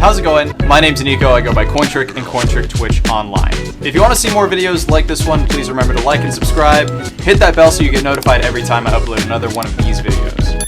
how's it going? My name's Nico, I go by COINTrick and COINTricktwitch online. If you want to see more videos like this one, please remember to like and subscribe. Hit that bell so you get notified every time I upload another one of these videos.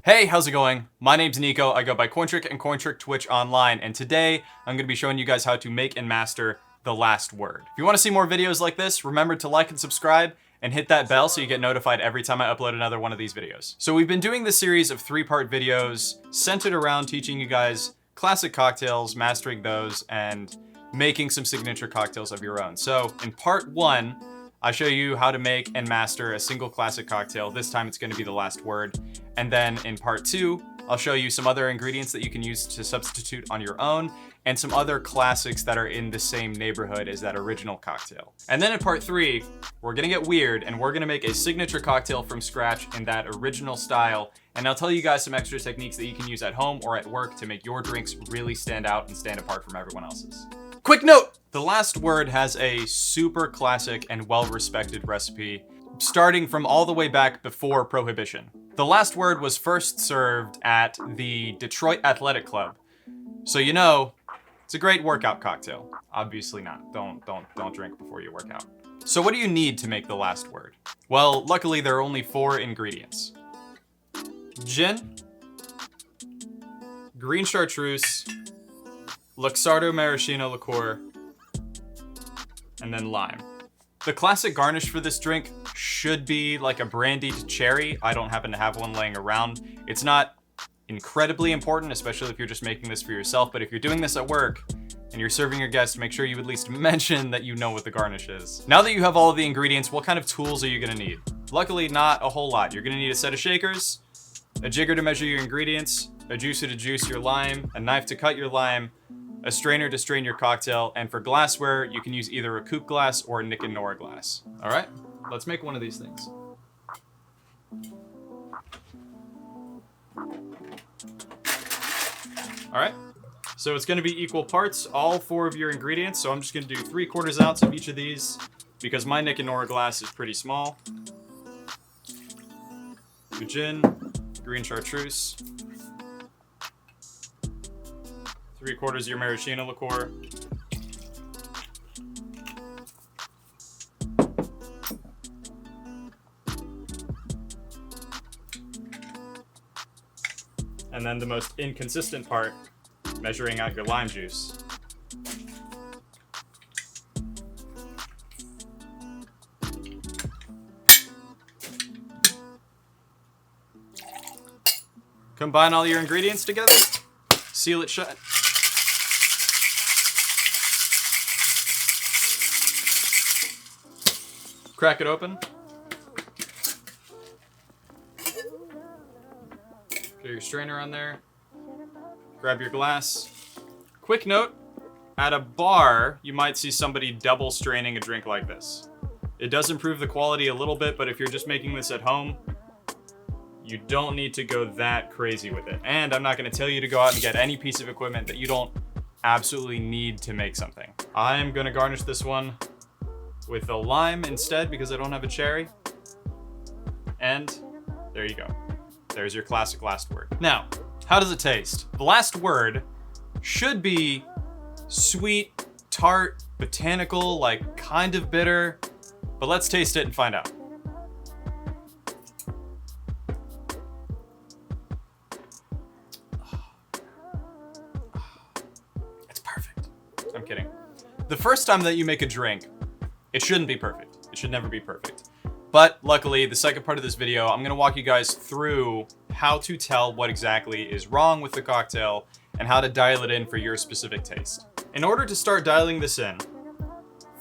Hey, how's it going? My name's Nico, I go by COINTrick and COINTricktwitch online, and today I'm going to be showing you guys how to make and master the last word. If you want to see more videos like this, remember to like and subscribe and hit that bell so you get notified every time I upload another one of these videos. So we've been doing this series of 3-part videos centered around teaching you guys classic cocktails, mastering those, and making some signature cocktails of your own. So in part 1, I show you how to make and master a single classic cocktail. This time it's going to be the last word. And then in part 2, I'll show you some other ingredients that you can use to substitute on your own and some other classics that are in the same neighborhood as that original cocktail. And then in part 3, we're gonna get weird and we're gonna make a signature cocktail from scratch in that original style. And I'll tell you guys some extra techniques that you can use at home or at work to make your drinks really stand out and stand apart from everyone else's. Quick note, the last word has a super classic and well-respected recipe starting from all the way back before Prohibition. The last word was first served at the Detroit Athletic Club. So you know, it's a great workout cocktail. Obviously not. Don't drink before you work out. So what do you need to make the last word? Well, luckily there are only 4 ingredients. Gin, green chartreuse, Luxardo maraschino liqueur, and then lime. The classic garnish for this drink should be like a brandied cherry. I don't happen to have one laying around. It's not incredibly important, especially if you're just making this for yourself, but if you're doing this at work and you're serving your guests, make sure you at least mention that you know what the garnish is. Now that you have all of the ingredients, what kind of tools are you gonna need? Luckily, not a whole lot. You're gonna need a set of shakers, a jigger to measure your ingredients, a juicer to juice your lime, a knife to cut your lime, a strainer to strain your cocktail, and for glassware, you can use either a coupe glass or a Nick and Nora glass. All right, let's make one of these things. All right, so it's gonna be equal parts, all 4 of your ingredients. So I'm just gonna do 3/4 ounce of each of these because my Nick and Nora glass is pretty small. Your gin, green chartreuse, 3/4 your maraschino liqueur, and then the most inconsistent part, measuring out your lime juice. Combine all your ingredients together, seal it shut. Crack it open. Get your strainer on there. Grab your glass. Quick note, at a bar, you might see somebody double straining a drink like this. It does improve the quality a little bit, but if you're just making this at home, you don't need to go that crazy with it. And I'm not gonna tell you to go out and get any piece of equipment that you don't absolutely need to make something. I'm gonna garnish this one with a lime instead because I don't have a cherry. And there you go. There's your classic last word. Now, how does it taste? The last word should be sweet, tart, botanical, like kind of bitter, but let's taste it and find out. It's perfect. I'm kidding. The first time that you make a drink, it shouldn't be perfect. It should never be perfect. But luckily, the second part of this video, I'm gonna walk you guys through how to tell what exactly is wrong with the cocktail and how to dial it in for your specific taste. In order to start dialing this in,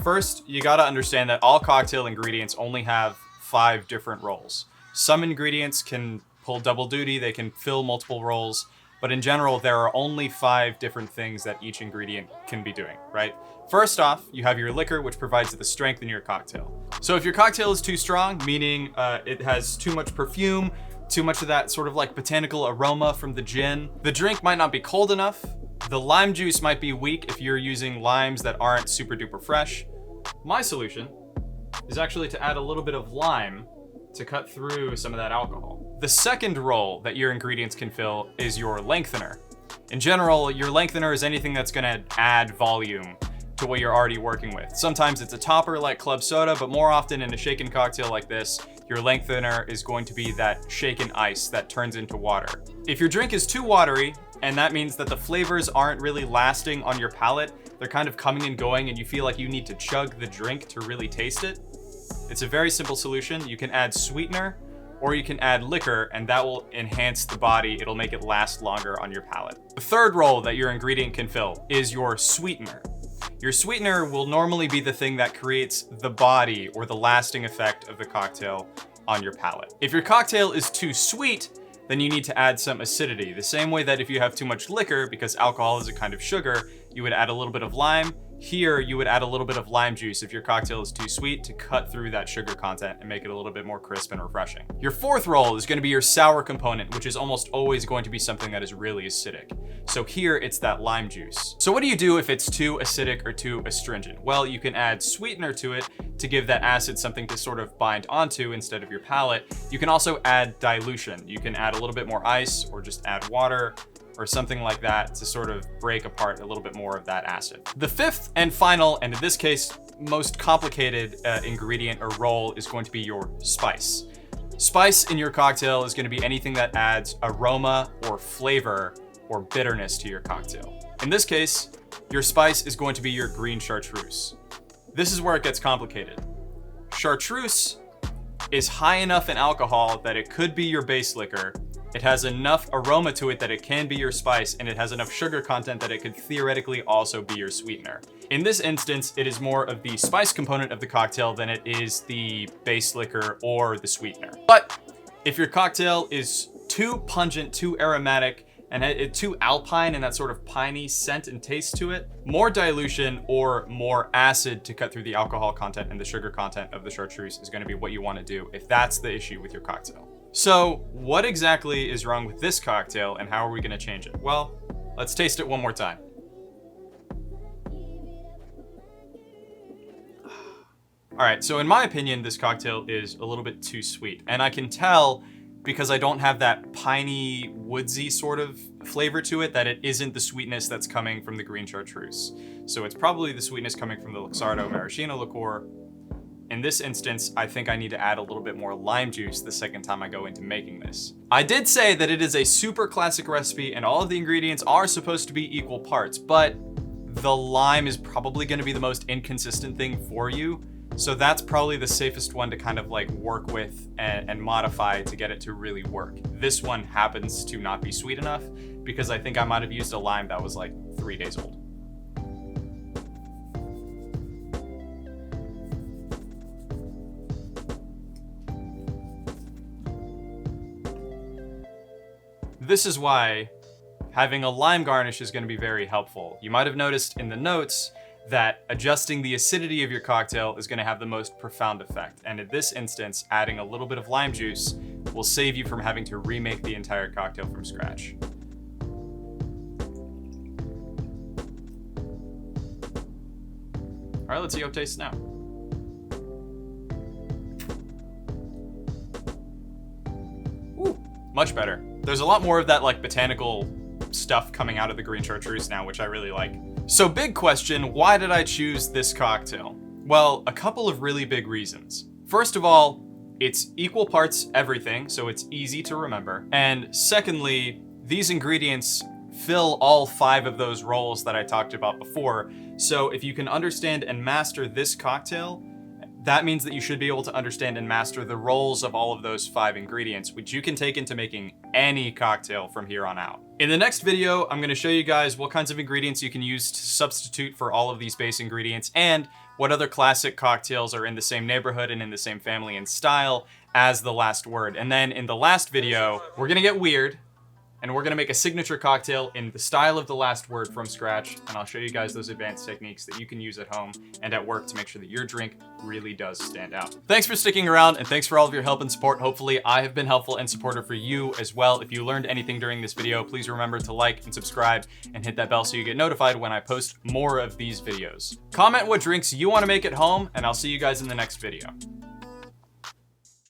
first, you gotta understand that all cocktail ingredients only have 5 different roles. Some ingredients can pull double duty, they can fill multiple roles, but in general, there are only 5 different things that each ingredient can be doing, right? First off, you have your liquor, which provides the strength in your cocktail. So if your cocktail is too strong, meaning it has too much perfume, too much of that sort of like botanical aroma from the gin, the drink might not be cold enough, the lime juice might be weak if you're using limes that aren't super duper fresh. My solution is actually to add a little bit of lime to cut through some of that alcohol. The second role that your ingredients can fill is your lengthener. In general, your lengthener is anything that's gonna add volume to what you're already working with. Sometimes it's a topper like club soda, but more often in a shaken cocktail like this, your lengthener is going to be that shaken ice that turns into water. If your drink is too watery, and that means that the flavors aren't really lasting on your palate, they're kind of coming and going and you feel like you need to chug the drink to really taste it, it's a very simple solution. You can add sweetener or you can add liquor, and that will enhance the body. It'll make it last longer on your palate. The third role that your ingredient can fill is your sweetener. Your sweetener will normally be the thing that creates the body or the lasting effect of the cocktail on your palate. If your cocktail is too sweet, then you need to add some acidity. The same way that if you have too much liquor, because alcohol is a kind of sugar, you would add a little bit of lime. Here, you would add a little bit of lime juice if your cocktail is too sweet to cut through that sugar content and make it a little bit more crisp and refreshing. Your fourth role is going to be your sour component, which is almost always going to be something that is really acidic. So here, it's that lime juice. So what do you do if it's too acidic or too astringent? Well, you can add sweetener to it to give that acid something to sort of bind onto instead of your palate. You can also add dilution. You can add a little bit more ice or just add water or something like that to sort of break apart a little bit more of that acid. The fifth and final, and in this case, most complicated ingredient or role is going to be your spice. Spice in your cocktail is going to be anything that adds aroma or flavor or bitterness to your cocktail. In this case, your spice is going to be your green chartreuse. This is where it gets complicated. Chartreuse is high enough in alcohol that it could be your base liquor. It has enough aroma to it that it can be your spice, and it has enough sugar content that it could theoretically also be your sweetener. In this instance, it is more of the spice component of the cocktail than it is the base liquor or the sweetener. But if your cocktail is too pungent, too aromatic, and too alpine and that sort of piney scent and taste to it, more dilution or more acid to cut through the alcohol content and the sugar content of the chartreuse is going to be what you want to do if that's the issue with your cocktail. So what exactly is wrong with this cocktail and how are we going to change it? Well, let's taste it one more time. All right, so in my opinion, this cocktail is a little bit too sweet, and I can tell because I don't have that piney, woodsy sort of flavor to it, that it isn't the sweetness that's coming from the green chartreuse. So it's probably the sweetness coming from the Luxardo maraschino liqueur. In this instance, I think I need to add a little bit more lime juice the second time I go into making this. I did say that it is a super classic recipe and all of the ingredients are supposed to be equal parts, but the lime is probably going to be the most inconsistent thing for you. So that's probably the safest one to kind of like work with and modify to get it to really work. This one happens to not be sweet enough because I think I might have used a lime that was like 3 days old. This is why having a lime garnish is going to be very helpful. You might have noticed in the notes that adjusting the acidity of your cocktail is going to have the most profound effect. And in this instance, adding a little bit of lime juice will save you from having to remake the entire cocktail from scratch. All right, let's see how it tastes now. Ooh, much better. There's a lot more of that like botanical stuff coming out of the green chartreuse now, which I really like. So big question, why did I choose this cocktail? Well, a couple of really big reasons. First of all, it's equal parts everything, so it's easy to remember. And secondly, these ingredients fill all 5 of those roles that I talked about before. So if you can understand and master this cocktail, that means that you should be able to understand and master the roles of all of those 5 ingredients, which you can take into making any cocktail from here on out. In the next video, I'm going to show you guys what kinds of ingredients you can use to substitute for all of these base ingredients and what other classic cocktails are in the same neighborhood and in the same family and style as The Last Word. And then in the last video, we're going to get weird and we're gonna make a signature cocktail in the style of The Last Word from scratch, and I'll show you guys those advanced techniques that you can use at home and at work to make sure that your drink really does stand out. Thanks for sticking around, and thanks for all of your help and support. Hopefully I have been helpful and supportive for you as well. If you learned anything during this video, please remember to like and subscribe and hit that bell so you get notified when I post more of these videos. Comment what drinks you wanna make at home, and I'll see you guys in the next video.